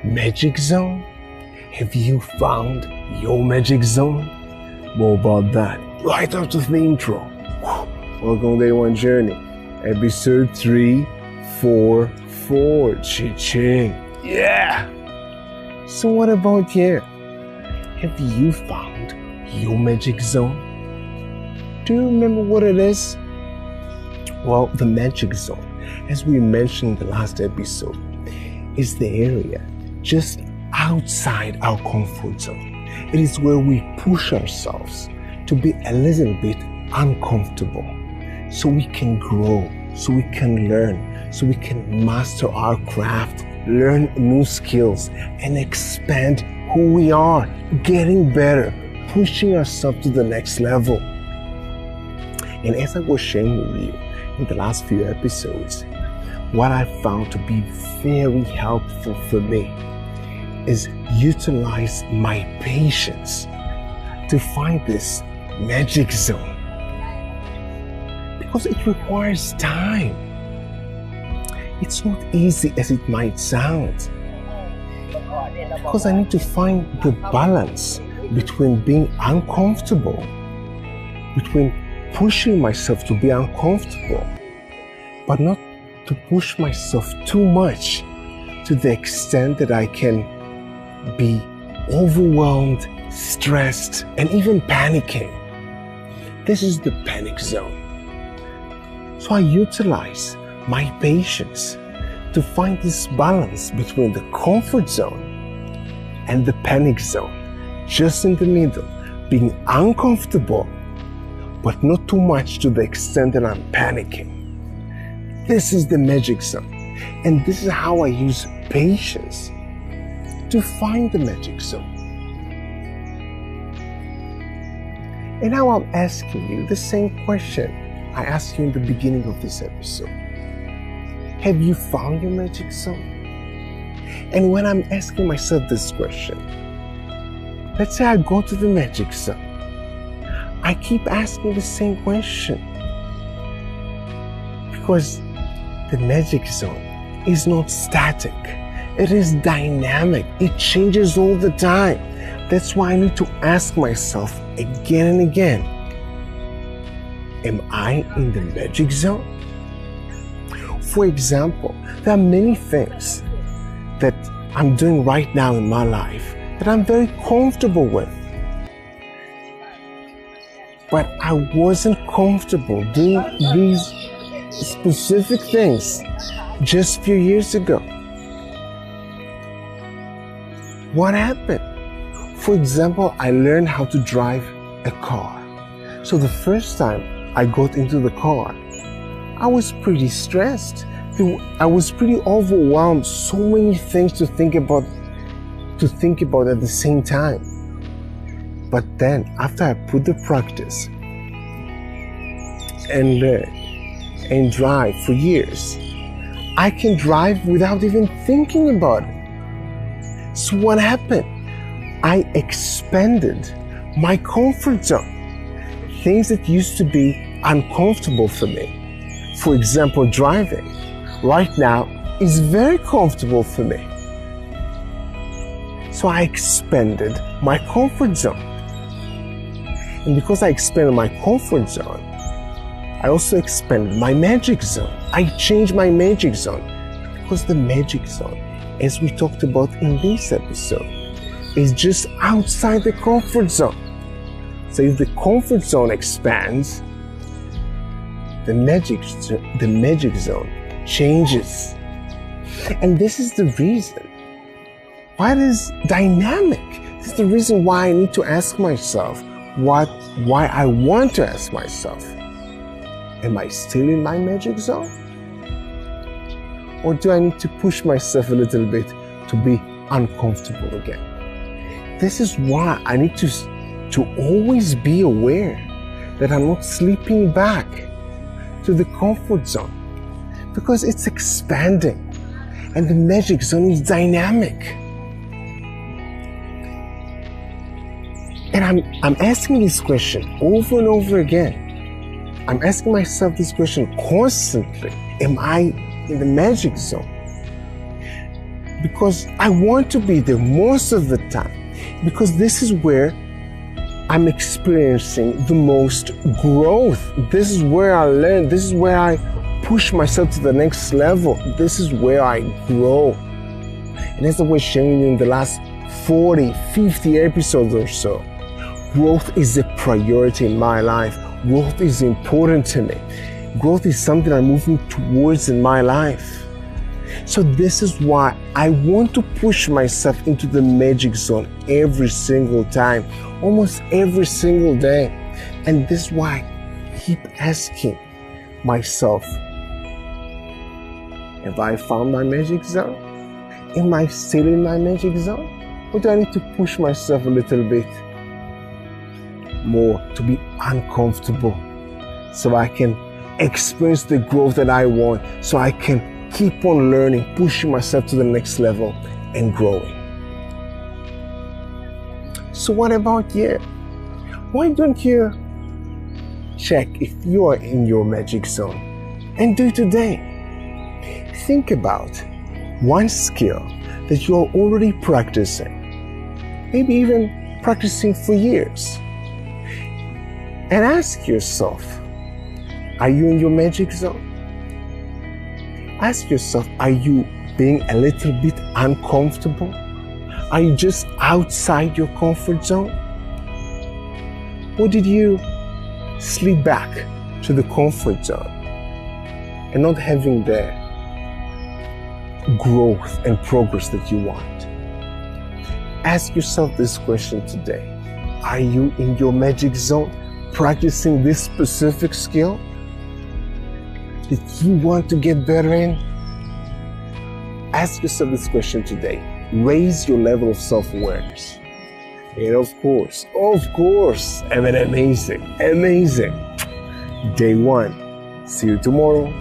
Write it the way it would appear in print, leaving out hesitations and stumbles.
magic zone? Have you found your magic zone? More about that right after the intro. Welcome to Day One Journey, episode 344. Cha-ching. Yeah! So what about you? Have you found your magic zone? Do you remember what it is? Well, the magic zone, as we mentioned in the last episode, is the area just outside our comfort zone. It is where we push ourselves to be a little bit uncomfortable so we can grow, so we can learn, so we can master our craft, learn new skills, and expand who we are, getting better, pushing ourselves to the next level. And as I was sharing with you in the last few episodes, what I found to be very helpful for me is utilize my patience to find this magic zone. Because it requires time. It's not easy as it might sound. Because I need to find the balance between being uncomfortable, between pushing myself to be uncomfortable, but not to push myself too much to the extent that I can be overwhelmed, stressed, and even panicking. This is the panic zone. So I utilize my patience to find this balance between the comfort zone and the panic zone, just in the middle, being uncomfortable, but not too much to the extent that I'm panicking. This is the magic zone, and this is how I use patience to find the magic zone. And now I'm asking you the same question I asked you in the beginning of this episode. Have you found your magic zone? And when I'm asking myself this question, let's say I go to the magic zone, I keep asking the same question. Because the magic zone is not static. It is dynamic. It changes all the time. That's why I need to ask myself again and again, am I in the magic zone? For example, there are many things that I'm doing right now in my life that I'm very comfortable with. But I wasn't comfortable doing these specific things just a few years ago. What happened? For example, I learned how to drive a car. So the first time I got into the car, I was pretty stressed. I was pretty overwhelmed. So many things to think about at the same time. But then, after I put the practice and learn and drive for years, I can drive without even thinking about it. So what happened? I expanded my comfort zone. Things that used to be uncomfortable for me, for example, driving, right now is very comfortable for me. So I expanded my comfort zone. And because I expanded my comfort zone, I also expanded my magic zone. I changed my magic zone because the magic zone, as we talked about in this episode, is just outside the comfort zone. So if the comfort zone expands, the magic zone changes. And this is the reason why it is dynamic. This is the reason why I need to ask myself, why I want to ask myself, am I still in my magic zone? Or do I need to push myself a little bit to be uncomfortable again? This is why I need to always be aware that I'm not slipping back to the comfort zone, because it's expanding and the magic zone is dynamic. And I'm asking this question over and over again. I'm asking myself this question constantly. Am I in the magic zone? because I want to be there most of the time, because this is where I'm experiencing the most growth. This is where I learn. This is where I push myself to the next level. This is where I grow. And as I was sharing in the last 40, 50 episodes or so, growth is a priority in my life. Growth is important to me. Growth is something I'm moving towards in my life. So this is why I want to push myself into the magic zone every single time, almost every single day. And this is why I keep asking myself, have I found my magic zone? Am I still in my magic zone? Or do I need to push myself a little bit more to be uncomfortable so I can experience the growth that I want, so I can keep on learning, pushing myself to the next level and growing? So what about you? Why don't you check if you are in your magic zone and do it today? Think about one skill that you are already practicing, maybe even practicing for years, and ask yourself, are you in your magic zone? Ask yourself, are you being a little bit uncomfortable? Are you just outside your comfort zone? Or did you slip back to the comfort zone and not having the growth and progress that you want? Ask yourself this question today. Are you in your magic zone, practicing this specific skill that you want to get better in? Ask yourself this question today. Raise your level of self-awareness. And of course, have an amazing day one. See you tomorrow.